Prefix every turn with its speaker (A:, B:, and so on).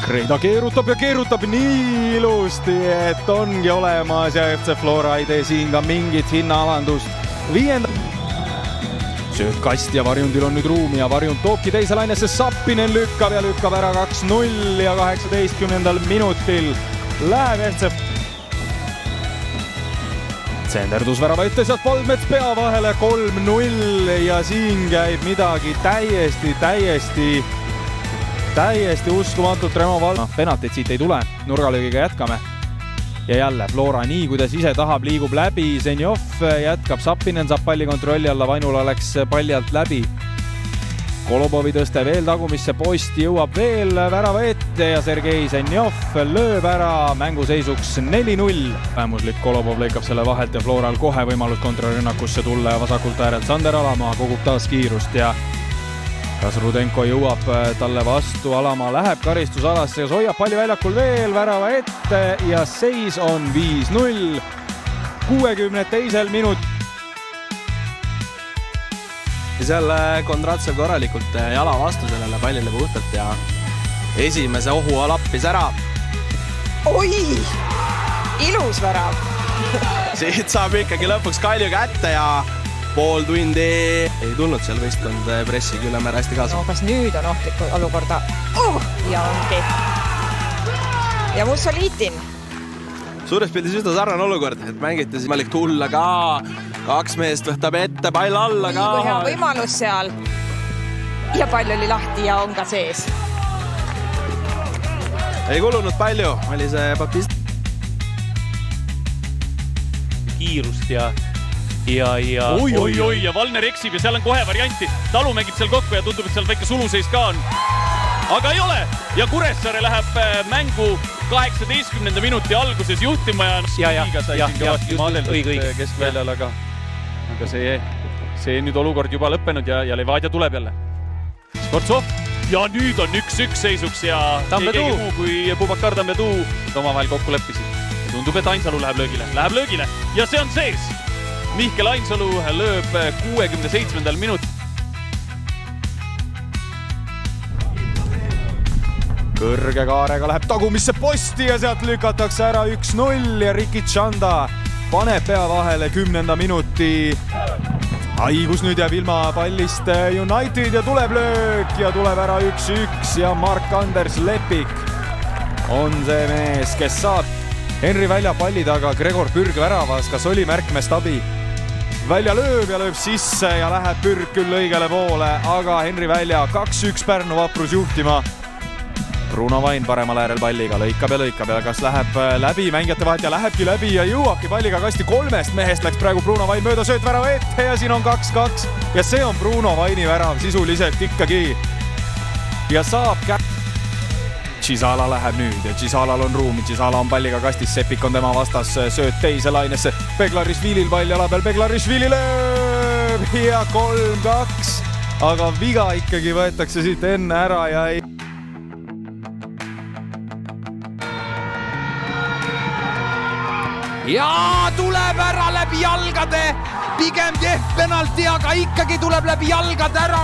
A: Reida keerutab ja keerutab nii ilusti, et ongi olemas ja FC Flora ei tee siin ka mingit hinnaalandust. Sööt kast ja Varjundil on nüüd ruumi ja Varjund toobki teise lainesse, Sappinen lükkab ära 2-0 ja 18. minutil läheb FC. Senderdus värava ette, sealt Valdmets pea vahele 3-0 ja siin käib midagi täiesti uskumatult. Remo Vald, penatit siit ei tule, nurgalöögiga jätkame. Ja jälle Flora nii, kuidas ise tahab, liigub läbi, Zenjov jätkab, Sappinen saab palli kontrolli alla, Vainula läks palli alt läbi. Kolobovi tõste veel tagumisse posti, jõuab veel värava ette ja Sergei Zenjov lööb ära, mänguseisuks 4-0. Vähemuslik Kolobov lõikab selle vahelt ja Floral kohe võimalus kontrarünnakusse tulla ja vasakult äärelt Sander Alamaa kogub taas kiirust ja kas Rudenko jõuab talle vastu, Alamaa läheb karistusalasse ja hoiab palli väljakul veel värava ette ja seis on 5-0. 62. minut.
B: Seal Kondratsev korralikult jala vastu sellele pallile puhtalt ja esimese ohu lappis ära.
C: Oi! Ilus värav!
B: Siit saab ikkagi lõpuks Kalju kätte ja pool tundi ei tulnud seal võistkond pressigi üle mere hästi kaasa.
C: No kas nüüd on ohtlik olukorda? Ja ongi. Ja Mussoliitin.
B: Suures pildis üsna sarnane olukord, et mängiti võimalik tulla ka, kaks meest võtab ette, pall alla ka.
C: Nii hea võimalus seal ja pall oli lahti ja on ka sees.
B: Ei kulunud palju, oli see Baptiste.
D: Kiirust ja ja Valner eksib ja seal on kohe varianti. Talu mängib seal kokku ja tundub, et seal väike suluseis ka on. Aga ei ole ja Kuressaare läheb mängu 18. minuti alguses juhtima ja
A: õige keskväljal, aga see nüüd olukord juba lõppenud ja Levadia tuleb jälle. Sportsov ja nüüd on 1-1 seisuks ja keegi muu kui Bubakar Tambedu omavahel kokku leppisid. Tundub, et Ainsalu läheb löögile ja see on sees. Mihkel Ainsalu lööb 67. minut. Kõrge kaarega läheb tagumisse posti ja sealt lükatakse ära 1-0 ja Riki Tšanda paneb pea vahele 10. minuti. Haigus nüüd jääb ilma pallist United ja tuleb löök ja tuleb ära 1-1 ja Mark-Anders Lepik on see mees, kes saab Henri Välja palli taga Gregor Pürg väravas, kas oli märkmest abi? Välja lööb ja lööb sisse ja läheb Pürg küll õigele poole, aga Henri Välja 2-1 Pärnu Vaprus juhtima. Bruno Vain paremal äärel palliga lõikab ja kas läheb läbi mängijate vahet ja lähebki läbi ja jõuabki palliga kasti. 3 mehest läks praegu Bruno Vain mööda, sööt värava ette ja siin on 2-2 ja see on Bruno Vaini värav sisuliselt ikkagi ja saab Chisala läheb nüüd ja Chisalal on ruumi, Chisala on palliga kastis, Sepik on tema vastas, sööt teise lainesse, Beglarišvilil pall jala peal, Beglarišvili lööb ja 3-2, aga viga ikkagi võetakse siit enne ära ja ei
E: ja tuleb ära läbi jalgade, pigem kehv penalti, aga ikkagi tuleb läbi jalgade ära.